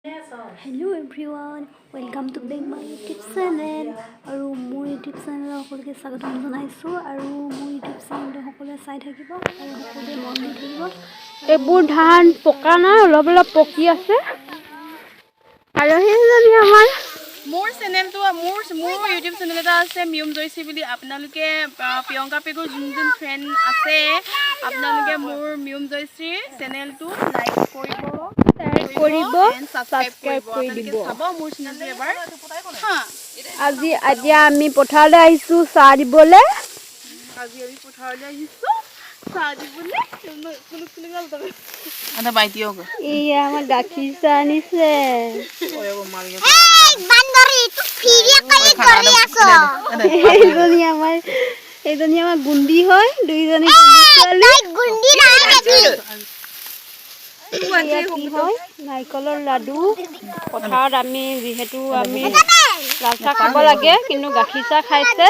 Hello everyone, welcome to back my YouTube channel. আৰু মোৰ YouTube channel সকলোকে স্বাগতম জনাইছো আৰু মোৰ YouTube channel সকলোৱে চাই থাকিব আৰু সকলোৱে মন দি থাকিব। এইবোৰ ধান পকা নাই, অলপ অলপ পকি আছে। আৰু হেইজনী আমাৰ মোৰ চেনেলটো মোৰ YouTube চেনেল এটা আছে মিউম জয়সী বুলি। আপোনালোকে প্ৰিয়ংকা পেগুৰ যোন ফ্ৰেণ্ড আছে আপোনালোকে মোৰ মিউম জয়সী চেনেলটো লাইক কৰিব এণ্ড সাবস্ক্ৰাইব কৰি দিব। চাব মোৰ চেনেলটো এবাৰ। আজি আমি পথাৰলৈ আহিছো চাহ দিবলৈ। এয়া আমাৰ গাখীৰ চাহ আনিছে। এইজনী আমাৰ গুন্দি হয়, দুইজনী নাৰিকলৰ লাডু। পথাৰত আমি যিহেতু লাল চাহ খাব লাগে, কিন্তু গাখীৰ চাহ খাইছে।